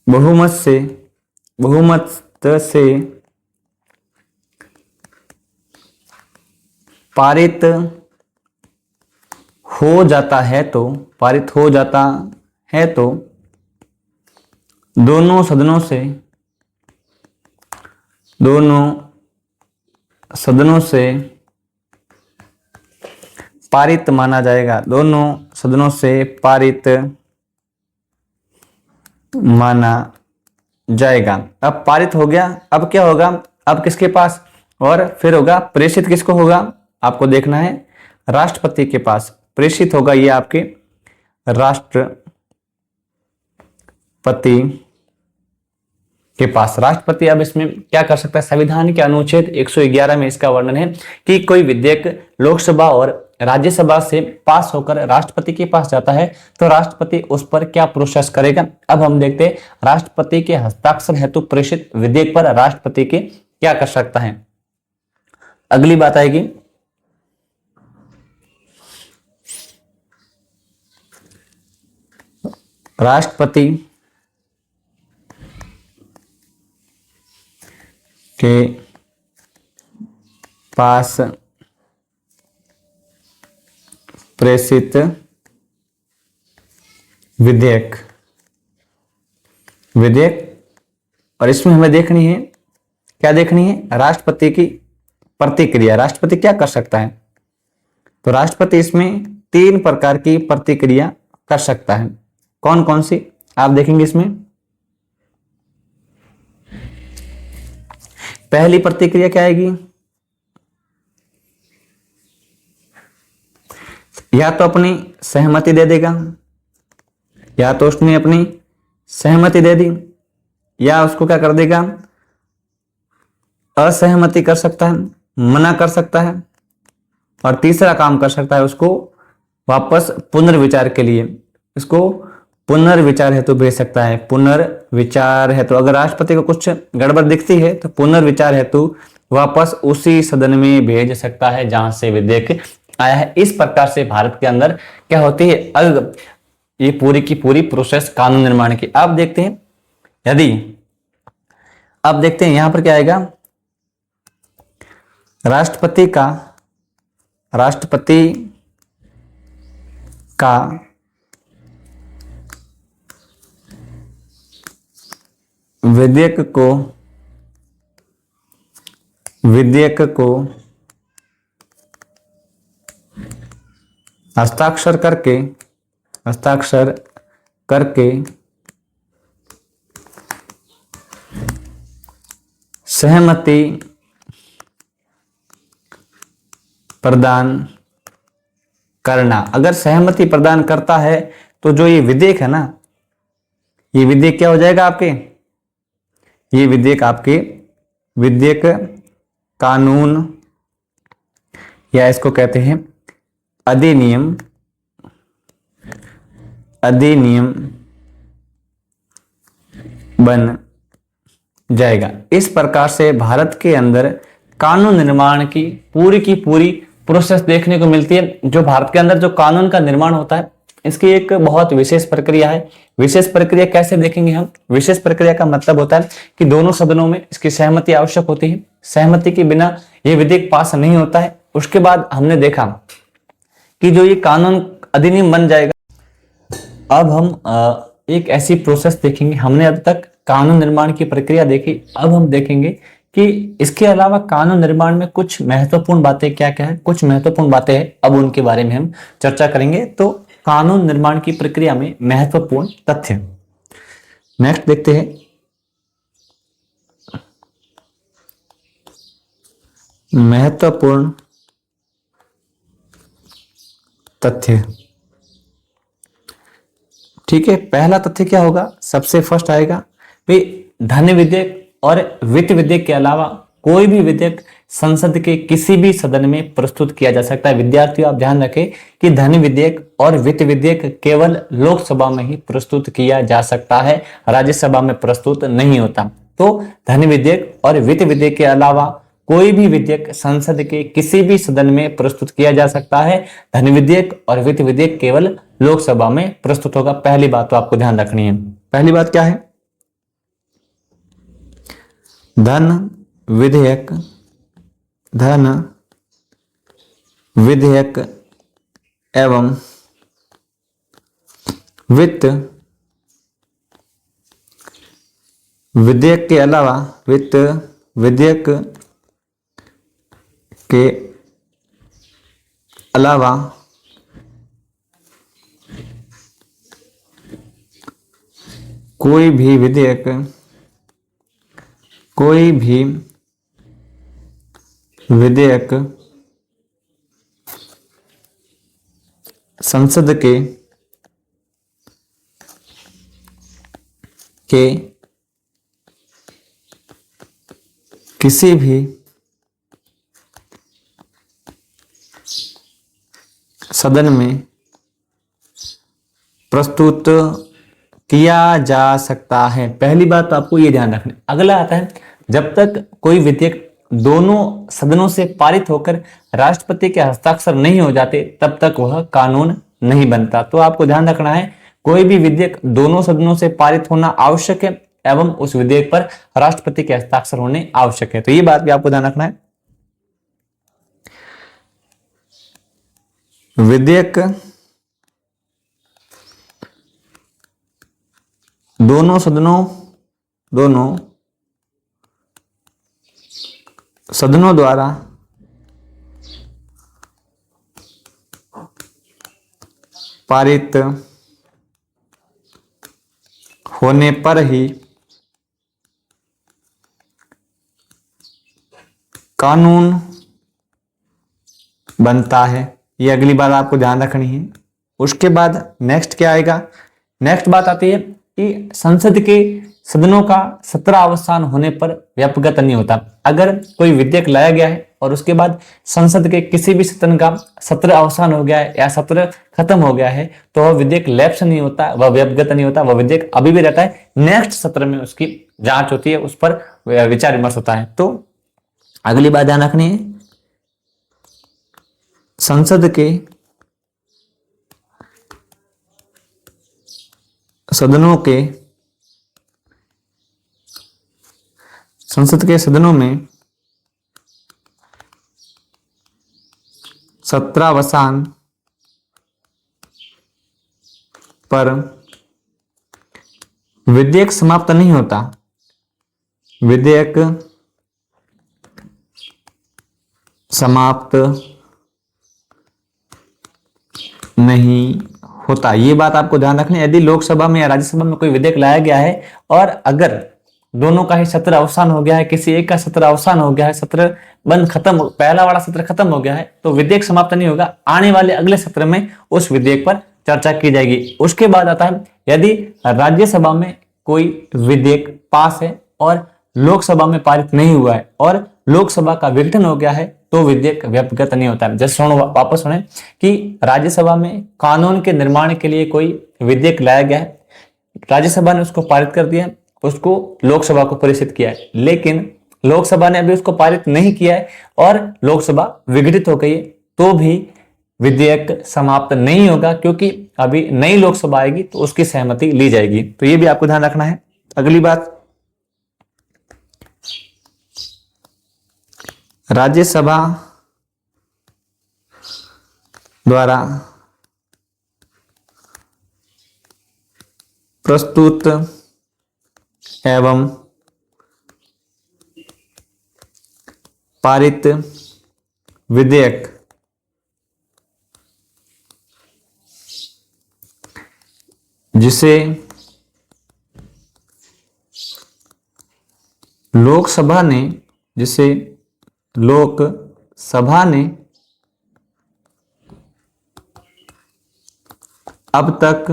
बहुमत से पारित हो जाता है तो दोनों सदनों से पारित माना जाएगा। दोनों सदनों से पारित माना जाएगा। अब पारित हो गया, अब क्या होगा? अब किसके पास? और फिर होगा प्रेषित किसको होगा? आपको देखना है, राष्ट्रपति के पास प्रेषित होगा। ये आपके राष्ट्रपति के पास। राष्ट्रपति अब इसमें क्या कर सकता है? संविधान के अनुच्छेद 111 में इसका वर्णन है कि कोई विधेयक लोकसभा और राज्यसभा से पास होकर राष्ट्रपति के पास जाता है तो राष्ट्रपति उस पर क्या प्रोसेस करेगा। अब हम देखते हैं राष्ट्रपति के हस्ताक्षर हेतु प्रेषित विधेयक पर राष्ट्रपति के क्या कर सकता है। अगली बात आएगी, राष्ट्रपति के पास प्रेषित विधेयक, और इसमें हमें देखनी है, क्या देखनी है? राष्ट्रपति की प्रतिक्रिया। राष्ट्रपति क्या कर सकता है? तो राष्ट्रपति इसमें 3 प्रकार की प्रतिक्रिया कर सकता है। कौन कौन सी आप देखेंगे इसमें? पहली प्रतिक्रिया क्या आएगी? या तो अपनी सहमति दे देगा, या तो उसने अपनी सहमति दे दी, या उसको क्या कर देगा? असहमति कर सकता है, मना कर सकता है, और तीसरा काम कर सकता है, उसको वापस पुनर्विचार के लिए इसको पुनर्विचार हेतु भेज सकता है। पुनर्विचार हेतु अगर राष्ट्रपति को कुछ गड़बड़ दिखती है तो पुनर्विचार हेतु वापस उसी सदन में भेज सकता है जहां से विधेयक आया है। इस प्रकार से भारत के अंदर क्या होती है, ये पूरी की पूरी प्रोसेस कानून निर्माण की। अब देखते हैं अब देखते हैं यहां पर क्या आएगा। राष्ट्रपति का विधेयक को हस्ताक्षर करके सहमति प्रदान करना। अगर सहमति प्रदान करता है तो जो ये विधेयक है ना, ये विधेयक क्या हो जाएगा आपके, ये विधेयक आपके विधेयक कानून या इसको कहते हैं अधिनियम बन जाएगा। इस प्रकार से भारत के अंदर कानून निर्माण की पूरी प्रोसेस देखने को मिलती है। जो भारत के अंदर जो कानून का निर्माण होता है इसकी एक बहुत विशेष प्रक्रिया है। विशेष प्रक्रिया कैसे देखेंगे हम? विशेष प्रक्रिया का मतलब होता है कि दोनों सदनों में इसकी सहमति आवश्यक होती है। सहमति के बिना ये विधेयक पास नहीं होता है। उसके बाद हमने देखा कि जो ये कानून अधिनियम बन जाएगा। अब हम एक ऐसी प्रोसेस देखेंगे। हमने अब तक कानून निर्माण की प्रक्रिया देखी, अब हम देखेंगे कि इसके अलावा कानून निर्माण में कुछ महत्वपूर्ण बातें क्या क्या है, कुछ महत्वपूर्ण बातें हैं, अब उनके बारे में हम चर्चा करेंगे। तो कानून निर्माण की प्रक्रिया में महत्वपूर्ण तथ्य नेक्स्ट देखते हैं। महत्वपूर्ण तथ्य, ठीक है। पहला तथ्य क्या होगा, सबसे फर्स्ट आएगा भाई, धन विधेयक और वित्त विधेयक के अलावा कोई भी विधेयक संसद के किसी भी सदन में प्रस्तुत किया जा सकता है। विद्यार्थियों, आप ध्यान रखें कि धन विधेयक और वित्त विधेयक केवल लोकसभा में ही प्रस्तुत किया जा सकता है, राज्यसभा में प्रस्तुत नहीं होता। तो धन विधेयक और वित्त विधेयक के अलावा कोई भी विधेयक संसद के किसी भी सदन में प्रस्तुत किया जा सकता है। धन विधेयक और वित्त विधेयक केवल लोकसभा में प्रस्तुत होगा। पहली बात तो आपको ध्यान रखनी है। पहली बात क्या है, धन विधेयक एवं वित्त विधेयक के अलावा वित्त विधेयक के अलावा कोई भी विधेयक संसद के किसी भी सदन में प्रस्तुत किया जा सकता है। पहली बात तो आपको ये ध्यान रखना। अगला आता है, जब तक कोई विधेयक दोनों सदनों से पारित होकर राष्ट्रपति के हस्ताक्षर नहीं हो जाते तब तक वह कानून नहीं बनता। तो आपको ध्यान रखना है, कोई भी विधेयक दोनों सदनों से पारित होना आवश्यक है एवं उस विधेयक पर राष्ट्रपति के हस्ताक्षर होने आवश्यक है। तो ये बात भी आपको ध्यान रखना है। विधेयक दोनों सदनों द्वारा पारित होने पर ही कानून बनता है। ये अगली बात आपको ध्यान रखनी है। उसके बाद नेक्स्ट क्या आएगा, नेक्स्ट बात आती है कि संसद के सदनों का सत्रावसान होने पर व्यापकता नहीं होता। अगर कोई विधेयक लाया गया है और उसके बाद संसद के किसी भी सदन का सत्र अवसान हो गया है या सत्र खत्म हो गया है तो वह विधेयक लैप्स नहीं होता, वह व्यपगत नहीं होता, वह विधेयक अभी भी रहता है। नेक्स्ट सत्र में उसकी जांच होती है, उस पर विचार विमर्श होता है। तो अगली बात ध्यान रखनी है, संसद के सदनों में सत्रावसान पर विधेयक समाप्त नहीं होता, विधेयक समाप्त नहीं होता। ये बात आपको ध्यान रखनी है। यदि लोकसभा में या राज्यसभा में कोई विधेयक लाया गया है और अगर दोनों का ही सत्र अवसान हो गया है, किसी एक का सत्र अवसान हो गया है, सत्र बंद खत्म, पहला वाला सत्र खत्म हो गया है, तो विधेयक समाप्त नहीं होगा। आने वाले अगले सत्र में उस विधेयक पर चर्चा की जाएगी। उसके बाद आता है, यदि राज्यसभा में कोई विधेयक पास है और लोकसभा में पारित नहीं हुआ है और लोकसभा का विघटन हो गया है तो विधेयक व्यपगत नहीं होता है। जैसे वापस सुने कि राज्यसभा में कानून के निर्माण के लिए कोई विधेयक लाया गया है, राज्यसभा ने उसको पारित कर दिया, उसको लोकसभा को प्रेषित किया है, लेकिन लोकसभा ने अभी उसको पारित नहीं किया है और लोकसभा विघटित हो गई है, तो भी विधेयक समाप्त नहीं होगा, क्योंकि अभी नई लोकसभा आएगी तो उसकी सहमति ली जाएगी। तो ये भी आपको ध्यान रखना है। अगली बात, राज्यसभा द्वारा प्रस्तुत एवं पारित विधेयक जिसे लोकसभा ने अब तक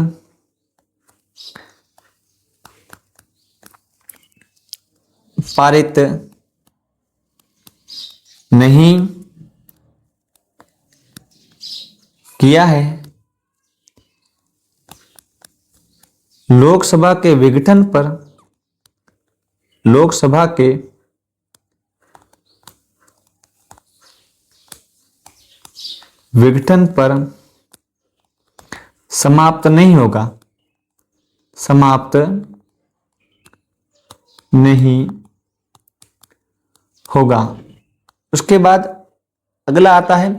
पारित नहीं किया है, लोकसभा के विघटन पर समाप्त नहीं होगा। उसके बाद अगला आता है,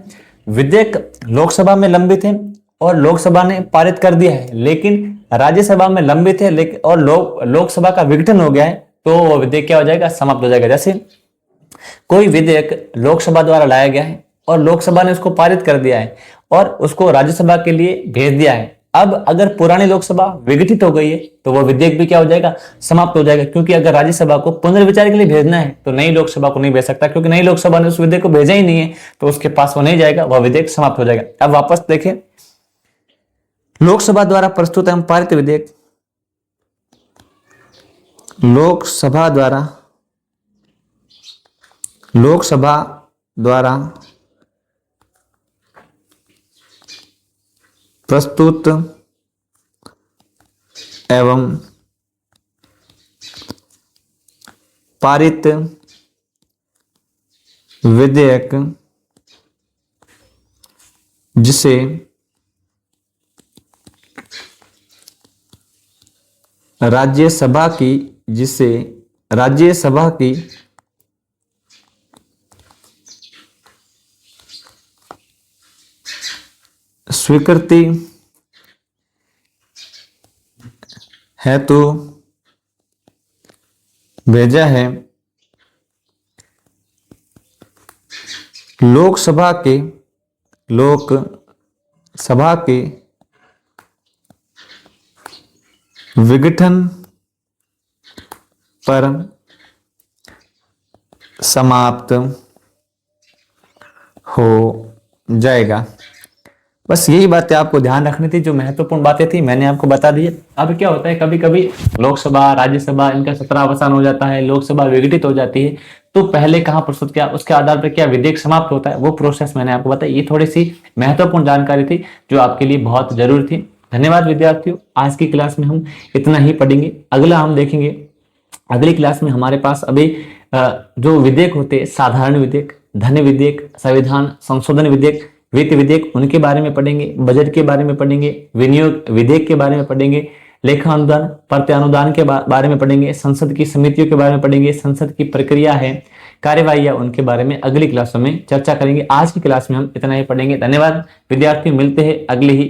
विधेयक लोकसभा में लंबित है और लोकसभा ने पारित कर दिया है, लेकिन राज्यसभा में लंबित है लेकिन और लोकसभा का विघटन हो गया है, तो वो विधेयक क्या हो जाएगा, समाप्त हो जाएगा। जैसे कोई विधेयक लोकसभा द्वारा लाया गया है और लोकसभा ने उसको पारित कर दिया है और उसको राज्यसभा के लिए भेज दिया है। अब अगर पुरानी लोकसभा विघटित हो गई है तो वह विधेयक भी क्या हो जाएगा, समाप्त हो जाएगा, क्योंकि अगर राज्यसभा को पुनर्विचार के लिए भेजना है तो नई लोकसभा को नहीं भेज सकता, क्योंकि नई लोकसभा ने उस विधेयक को भेजा ही नहीं है, तो उसके पास वो नहीं जाएगा, वह विधेयक समाप्त हो जाएगा। अब वापस देखें, लोकसभा द्वारा प्रस्तुत एवं पारित विधेयक, लोकसभा द्वारा प्रस्तुत एवं पारित विधेयक जिसे राज्यसभा की स्वीकृति हेतु भेजा है, लोकसभा के विघटन पर समाप्त हो जाएगा। बस यही बातें आपको ध्यान रखनी थी, जो महत्वपूर्ण बातें थी मैंने आपको बता दी। अब क्या होता है, कभी कभी लोकसभा राज्यसभा इनका सत्रावसान हो जाता है, लोकसभा विघटित हो जाती है, तो पहले कहाँ प्रस्तुत किया, उसके आधार पर क्या विधेयक समाप्त होता है, वो प्रोसेस मैंने आपको बताया। ये थोड़ी सी महत्वपूर्ण जानकारी थी जो आपके लिए बहुत जरूरी थी। धन्यवाद विद्यार्थियों, आज की क्लास में हम इतना ही पढ़ेंगे। अगला हम देखेंगे, अगली क्लास में हमारे पास अभी जो विधेयक होते हैं, साधारण विधेयक, धन विधेयक, संविधान संशोधन विधेयक, वित्त विधेयक, उनके बारे में पढ़ेंगे, बजट के बारे में पढ़ेंगे, विनियोग विधेयक के बारे में पढ़ेंगे, लेखा अनुदान प्रत्यानुदान के बारे में पढ़ेंगे, संसद की समितियों के बारे में पढ़ेंगे, संसद की प्रक्रिया है, कार्यवाही, उनके बारे में अगली क्लासों में चर्चा करेंगे। आज की क्लास में हम इतना ही पढ़ेंगे। धन्यवाद विद्यार्थियों, मिलते हैं अगली ही